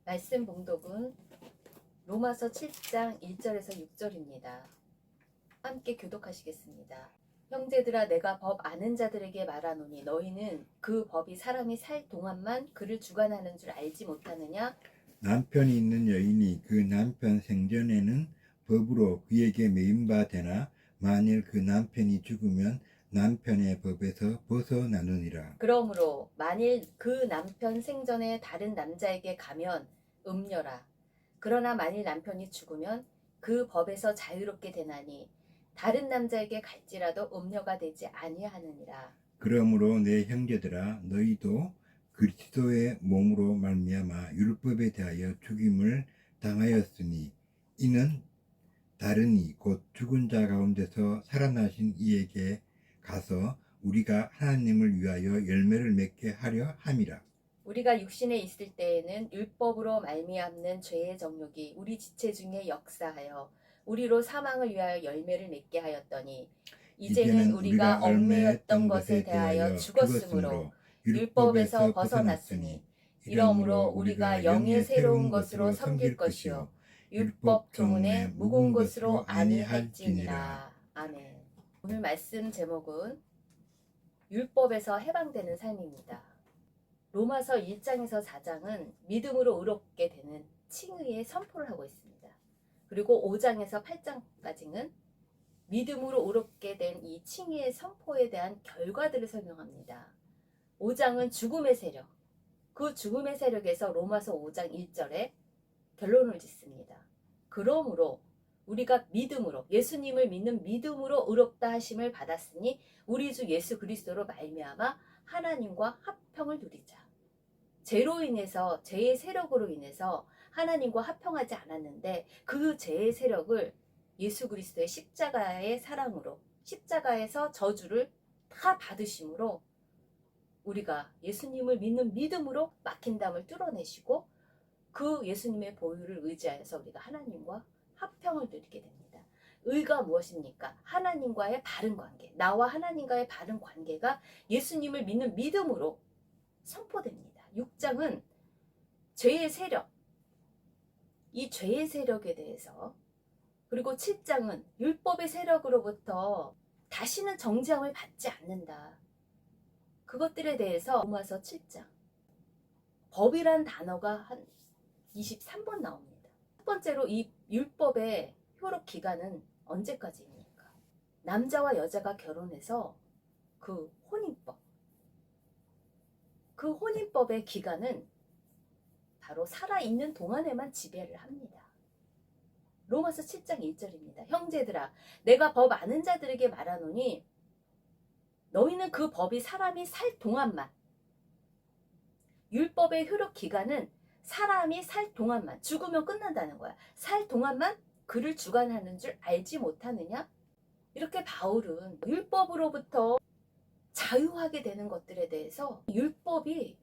말씀 봉독은 로마서 7장 1절에서 6절입니다. 함께 교독하시겠습니다. 형제들아, 내가 법 아는 자들에게 말하노니 너희는 그 법이 사람이 살 동안만 그를 주관하는 줄 알지 못하느냐? 남편이 있는 여인이 그 남편 생전에는 법으로 그에게 매임바 되나 만일 그 남편이 죽으면 남편의 법에서 벗어나느니라. 그러므로 만일 그 남편 생전에 다른 남자에게 가면 음녀라. 그러나 만일 남편이 죽으면 그 법에서 자유롭게 되나니 다른 남자에게 갈지라도 음녀가 되지 아니하느니라. 그러므로 내 형제들아, 너희도 그리스도의 몸으로 말미암아 율법에 대하여 죽임을 당하였으니 이는 다른 이 곧 죽은 자 가운데서 살아나신 이에게 가서 우리가 하나님을 위하여 열매를 맺게 하려 함이라. 우리가 육신에 있을 때에는 율법으로 말미암는 죄의 정욕이 우리 지체 중에 역사하여 우리로 사망을 위하여 열매를 맺게 하였더니 이제는 우리가 얽매였던 것에 대하여 죽었으므로 율법에서 벗어났으니 이러므로 우리가 영의 새로운 것으로 섬길 것이요 율법 교문에 묵은 것으로 아니할지니라. 아멘. 오늘 말씀 제목은 율법에서 해방되는 삶입니다. 로마서 1장에서 4장은 믿음으로 의롭게 되는 칭의의 선포를 하고 있습니다. 그리고 5장에서 8장까지는 믿음으로 의롭게 된 이 칭의의 선포에 대한 결과들을 설명합니다. 5장은 죽음의 세력, 그 죽음의 세력에서 로마서 5장 1절에 결론을 짓습니다. 그러므로 우리가 믿음으로, 예수님을 믿는 믿음으로 의롭다 하심을 받았으니 우리 주 예수 그리스도로 말미암아 하나님과 화평을 누리자. 죄로 인해서, 죄의 세력으로 인해서 하나님과 화평하지 않았는데 그 죄의 세력을 예수 그리스도의 십자가의 사랑으로, 십자가에서 저주를 다 받으심으로 우리가 예수님을 믿는 믿음으로 막힌 담을 뚫어내시고 그 예수님의 보혈을 의지하여서 우리가 하나님과 화평을 누리게 됩니다. 의가 무엇입니까? 하나님과의 바른 관계, 나와 하나님과의 바른 관계가 예수님을 믿는 믿음으로 선포됩니다. 6장은 죄의 세력, 이 죄의 세력에 대해서, 그리고 7장은 율법의 세력으로부터 다시는 정죄함을 받지 않는다. 그것들에 대해서 로마서 7장, 법이란 단어가 한 23번 나옵니다. 첫 번째로 이 율법의 효력 기간은 언제까지입니까? 남자와 여자가 결혼해서 그 혼인법, 그 혼인법의 기간은 바로 살아있는 동안에만 지배를 합니다. 로마서 7장 1절입니다. 형제들아, 내가 법 아는 자들에게 말하노니 너희는 그 법이 사람이 살 동안만, 율법의 효력 기간은 사람이 살 동안만, 죽으면 끝난다는 거야. 살 동안만 그를 주관하는 줄 알지 못하느냐? 이렇게 바울은 율법으로부터 자유하게 되는 것들에 대해서 율법이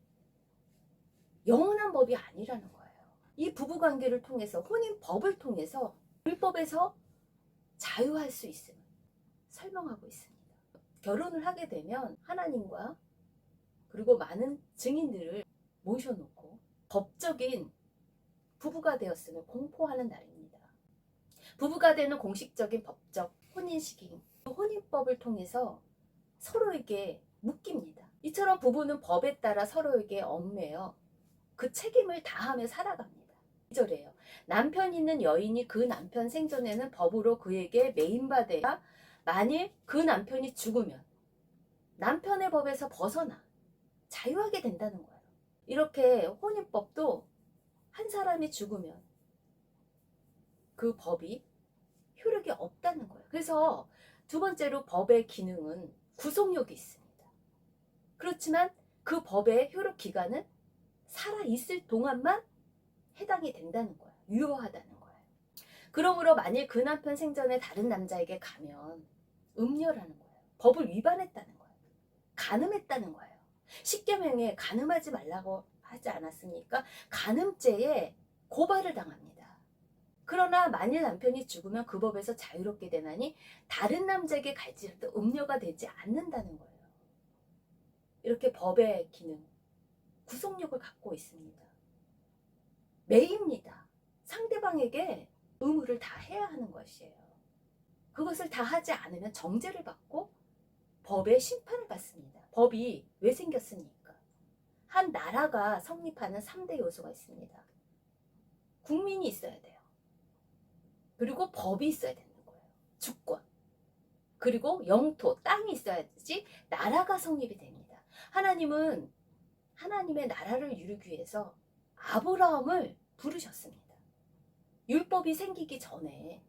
영원한 법이 아니라는 거예요. 이 부부관계를 통해서, 혼인법을 통해서 율법에서 자유할 수 있음을 설명하고 있습니다. 결혼을 하게 되면 하나님과 그리고 많은 증인들을 모셔놓고 법적인 부부가 되었음을 공포하는 날입니다. 부부가 되는 공식적인 법적 혼인식인 혼인법을 통해서 서로에게 묶입니다. 이처럼 부부는 법에 따라 서로에게 얽매여 그 책임을 다하며 살아갑니다. 2절에요. 남편 있는 여인이 그 남편 생전에는 법으로 그에게 매임받아야 만일 그 남편이 죽으면 남편의 법에서 벗어나 자유하게 된다는 거예요. 이렇게 혼인법도 한 사람이 죽으면 그 법이 효력이 없다는 거예요. 그래서 두 번째로 법의 기능은 구속력이 있습니다. 그렇지만 그 법의 효력 기간은 살아있을 동안만 해당이 된다는 거예요. 유효하다는 거예요. 그러므로 만일 그 남편 생전에 다른 남자에게 가면 음녀라는 거예요. 법을 위반했다는 거예요. 간음했다는 거예요. 십계명에 간음하지 말라고 하지 않았습니까? 간음죄에 고발을 당합니다. 그러나 만일 남편이 죽으면 그 법에서 자유롭게 되나니 다른 남자에게 갈지라도 음녀가 되지 않는다는 거예요. 이렇게 법의 기능, 구속력을 갖고 있습니다. 매입니다. 상대방에게 의무를 다 해야 하는 것이에요. 그것을 다 하지 않으면 정죄를 받고 법의 심판을 받습니다. 법이 왜 생겼습니까? 한 나라가 성립하는 3대 요소가 있습니다. 국민이 있어야 돼요. 그리고 법이 있어야 되는 거예요. 주권. 그리고 영토, 땅이 있어야지 나라가 성립이 됩니다. 하나님은 하나님의 나라를 이루기 위해서 아브라함을 부르셨습니다. 율법이 생기기 전에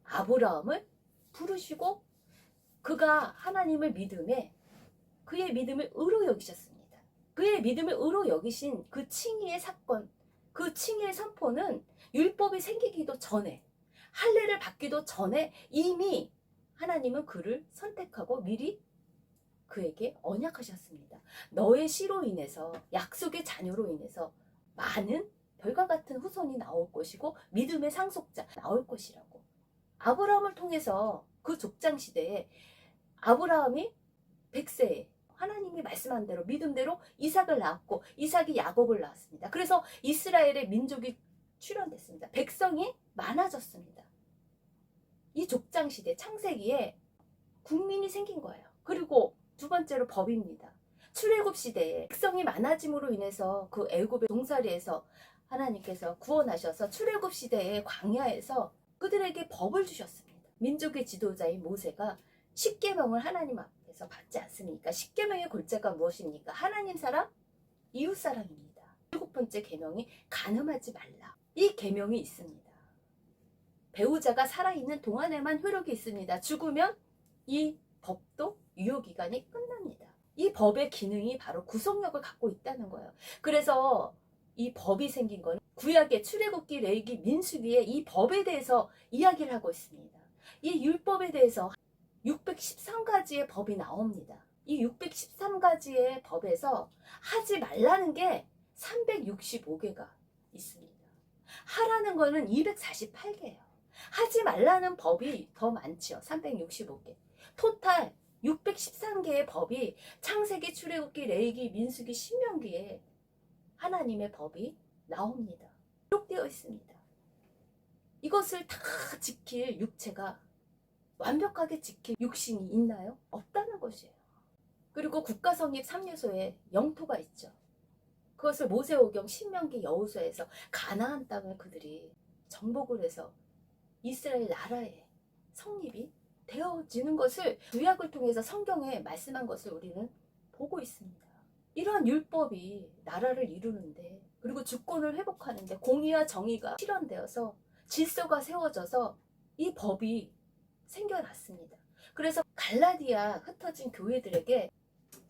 아브라함을 부르시고 그가 하나님을 믿음에 그의 믿음을 의로 여기셨습니다. 그의 믿음을 의로 여기신 그 칭의의 사건, 그 칭의의 선포는 율법이 생기기도 전에, 할례를 받기도 전에 이미 하나님은 그를 선택하고 미리 그에게 언약하셨습니다. 너의 씨로 인해서, 약속의 자녀로 인해서 많은 별과 같은 후손이 나올 것이고 믿음의 상속자 나올 것이라고. 아브라함을 통해서 그 족장 시대에 아브라함이 100세에 하나님이 말씀한 대로 믿음대로 이삭을 낳았고 이삭이 야곱을 낳았습니다. 그래서 이스라엘의 민족이 출현됐습니다. 백성이 많아졌습니다. 이 족장 시대 창세기에 국민이 생긴 거예요. 그리고 두 번째로 법입니다. 출애굽 시대에 백성이 많아짐으로 인해서 그 애굽의 종살이에서 하나님께서 구원하셔서 출애굽 시대의 광야에서 그들에게 법을 주셨습니다. 민족의 지도자인 모세가 십계명을 하나님 앞에서 받지 않습니까? 십계명의 골자가 무엇입니까? 하나님 사랑, 이웃 사랑입니다. 7번째 계명이 간음하지 말라. 이 계명이 있습니다. 배우자가 살아있는 동안에만 효력이 있습니다. 죽으면 이 법도 유효기간이 끝납니다. 이 법의 기능이 바로 구속력을 갖고 있다는 거예요. 그래서 이 법이 생긴 건 구약의 출애굽기, 레위기, 민수기에 이 법에 대해서 이야기를 하고 있습니다. 이 율법에 대해서 613가지의 법이 나옵니다. 이 613가지의 법에서 하지 말라는 게 365개가 있습니다. 하라는 거는 248개예요. 하지 말라는 법이 더 많지요. 365개. 토탈 613개의 법이 창세기, 출애굽기, 레위기, 민수기, 신명기에 하나님의 법이 나옵니다. 기록되어 있습니다. 이것을 다 지킬 육체가 완벽하게 지킬 육신이 있나요? 없다는 것이에요. 그리고 국가성립 3요소에 영토가 있죠. 그것을 모세오경, 신명기, 여호수아에서 가나안 땅을 그들이 정복을 해서 이스라엘 나라의 성립이 되어지는 것을 구약을 통해서 성경에 말씀한 것을 우리는 보고 있습니다. 이러한 율법이 나라를 이루는데 그리고 주권을 회복하는데 공의와 정의가 실현되어서 질서가 세워져서 이 법이 생겨났습니다. 그래서 갈라디아 흩어진 교회들에게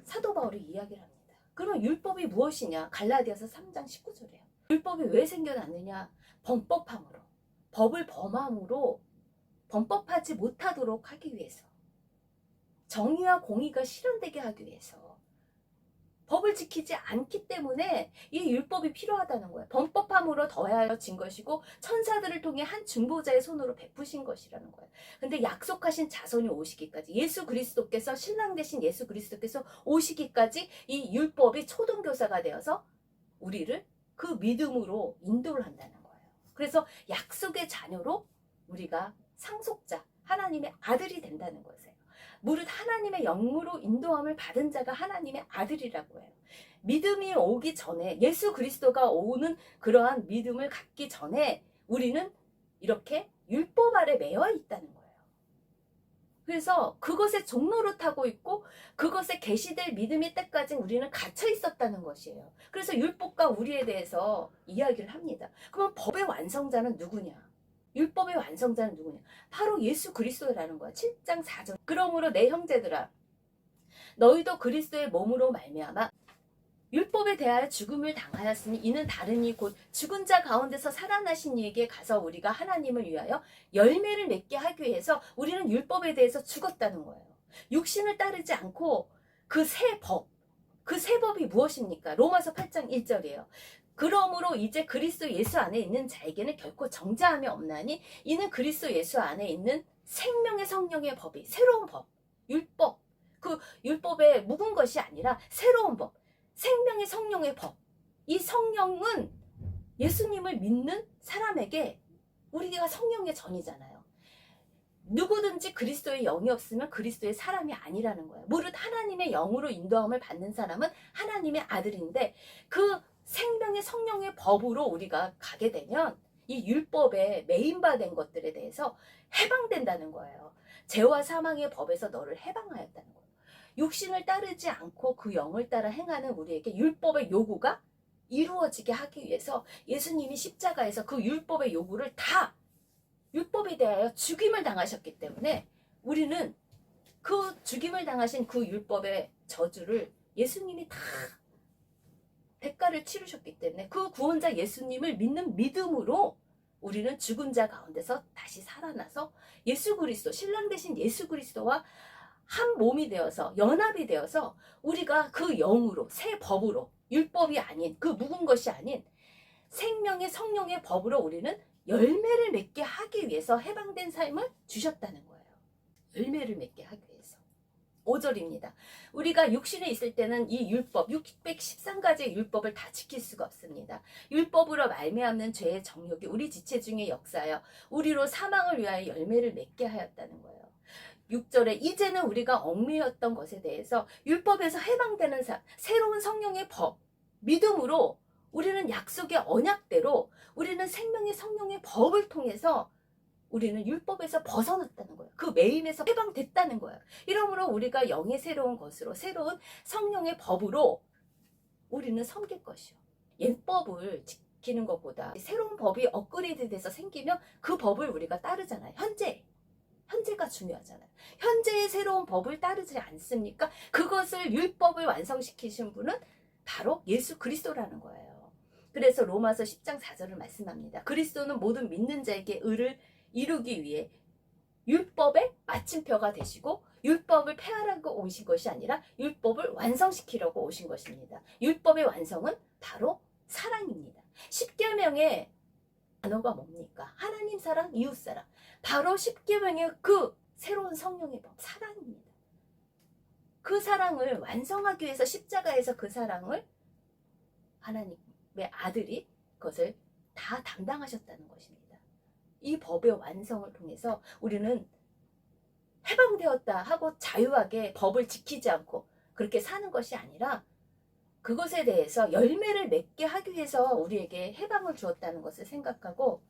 사도 바울이 이야기를 합니다. 그럼 율법이 무엇이냐? 갈라디아서 3장 19절이에요. 율법이 왜 생겨났느냐? 범법함으로, 법을 범함으로 범법하지 못하도록 하기 위해서, 정의와 공의가 실현되게 하기 위해서, 법을 지키지 않기 때문에 이 율법이 필요하다는 거예요. 범법함으로 더하여진 것이고 천사들을 통해 한 중보자의 손으로 베푸신 것이라는 거예요. 근데 약속하신 자손이 오시기까지, 예수 그리스도께서, 신랑 되신 예수 그리스도께서 오시기까지 이 율법이 초등교사가 되어서 우리를 그 믿음으로 인도를 한다는 거예요. 그래서 약속의 자녀로 우리가 상속자, 하나님의 아들이 된다는 것이에요. 무릇 하나님의 영으로 인도함을 받은 자가 하나님의 아들이라고 해요. 믿음이 오기 전에, 예수 그리스도가 오는 그러한 믿음을 갖기 전에 우리는 이렇게 율법 아래 매여 있다는 거예요. 그래서 그것에 종로를 타고 있고 그것에 계시될 믿음의 때까지 우리는 갇혀 있었다는 것이에요. 그래서 율법과 우리에 대해서 이야기를 합니다. 그러면 법의 완성자는 누구냐? 율법의 완성자는 누구냐? 바로 예수 그리스도라는 거야. 7장 4절. 그러므로 내 형제들아, 너희도 그리스도의 몸으로 말미암아 율법에 대하여 죽음을 당하였으니 이는 다른 이 곧 죽은 자 가운데서 살아나신 이에게 가서 우리가 하나님을 위하여 열매를 맺게 하기 위해서 우리는 율법에 대해서 죽었다는 거예요. 육신을 따르지 않고 그 새 법, 그 새 법이 무엇입니까? 로마서 8장 1절이에요. 그러므로 이제 그리스도 예수 안에 있는 자에게는 결코 정죄함이 없나니 이는 그리스도 예수 안에 있는 생명의 성령의 법이, 새로운 법, 율법, 그 율법에 묵은 것이 아니라 새로운 법, 생명의 성령의 법. 이 성령은 예수님을 믿는 사람에게 우리가 성령의 전이잖아요. 누구든지 그리스도의 영이 없으면 그리스도의 사람이 아니라는 거예요. 무릇 하나님의 영으로 인도함을 받는 사람은 하나님의 아들인데 그 생명의 성령의 법으로 우리가 가게 되면 이 율법에 매인바된 것들에 대해서 해방된다는 거예요. 죄와 사망의 법에서 너를 해방하였다는 거예요. 육신을 따르지 않고 그 영을 따라 행하는 우리에게 율법의 요구가 이루어지게 하기 위해서 예수님이 십자가에서 그 율법의 요구를 다 율법에 대하여 죽임을 당하셨기 때문에 우리는 그 죽임을 당하신 그 율법의 저주를 예수님이 다 대가를 치르셨기 때문에 그 구원자 예수님을 믿는 믿음으로 우리는 죽은 자 가운데서 다시 살아나서 예수 그리스도, 신랑 되신 예수 그리스도와 한 몸이 되어서 연합이 되어서 우리가 그 영으로 새 법으로 율법이 아닌 그 묵은 것이 아닌 생명의 성령의 법으로 우리는 열매를 맺게 하기 위해서 해방된 삶을 주셨다는 거예요. 열매를 맺게 하기 위해서. 5절입니다. 우리가 육신에 있을 때는 이 율법 613가지의 율법을 다 지킬 수가 없습니다. 율법으로 말미암는 죄의 정욕이 우리 지체 중에 역사하여 우리로 사망을 위하여 열매를 맺게 하였다는 거예요. 6절에 이제는 우리가 얽매였던 것에 대해서 율법에서 해방되는 새로운 성령의 법, 믿음으로 우리는 약속의 언약대로 우리는 생명의 성령의 법을 통해서 우리는 율법에서 벗어났다는 거예요. 그 매임에서 해방됐다는 거예요. 이러므로 우리가 영의 새로운 것으로 새로운 성령의 법으로 우리는 섬길 것이요. 옛법을 지키는 것보다 새로운 법이 업그레이드 돼서 생기면 그 법을 우리가 따르잖아요. 현재가 중요하잖아요. 현재의 새로운 법을 따르지 않습니까? 그것을 율법을 완성시키신 분은 바로 예수 그리스도라는 거예요. 그래서 로마서 10장 4절을 말씀합니다. 그리스도는 모든 믿는 자에게 의를 이루기 위해 율법의 마침표가 되시고 율법을 폐하라고 오신 것이 아니라 율법을 완성시키려고 오신 것입니다. 율법의 완성은 바로 사랑입니다. 십계명의 단어가 뭡니까? 하나님 사랑, 이웃 사랑. 바로 십계명의 그 새로운 성령의 법, 사랑입니다. 그 사랑을 완성하기 위해서 십자가에서 그 사랑을 하나님의 아들이 그것을 다 담당하셨다는 것입니다. 이 법의 완성을 통해서 우리는 해방되었다 하고 자유하게 법을 지키지 않고 그렇게 사는 것이 아니라 그것에 대해서 열매를 맺게 하기 위해서 우리에게 해방을 주었다는 것을 생각하고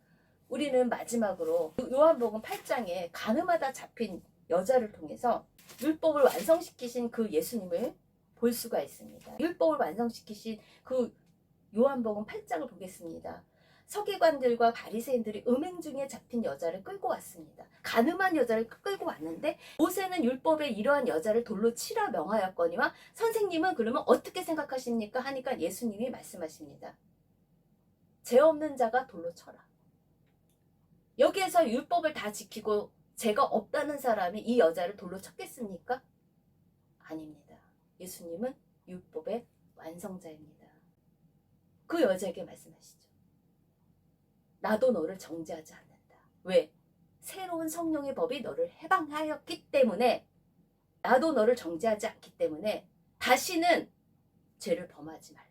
우리는 마지막으로 요한복음 8장에 가늠하다 잡힌 여자를 통해서 율법을 완성시키신 그 예수님을 볼 수가 있습니다. 율법을 완성시키신 그 요한복음 8장을 보겠습니다. 서기관들과 바리새인들이 음행 중에 잡힌 여자를 끌고 왔습니다. 가늠한 여자를 끌고 왔는데 모세는 율법에 이러한 여자를 돌로 치라 명하였거니와 선생님은 그러면 어떻게 생각하십니까? 하니까 예수님이 말씀하십니다. 죄 없는 자가 돌로 쳐라. 여기에서 율법을 다 지키고 죄가 없다는 사람이 이 여자를 돌로 쳤겠습니까? 아닙니다. 예수님은 율법의 완성자입니다. 그 여자에게 말씀하시죠. 나도 너를 정죄하지 않는다. 왜? 새로운 성령의 법이 너를 해방하였기 때문에 나도 너를 정죄하지 않기 때문에 다시는 죄를 범하지 말라.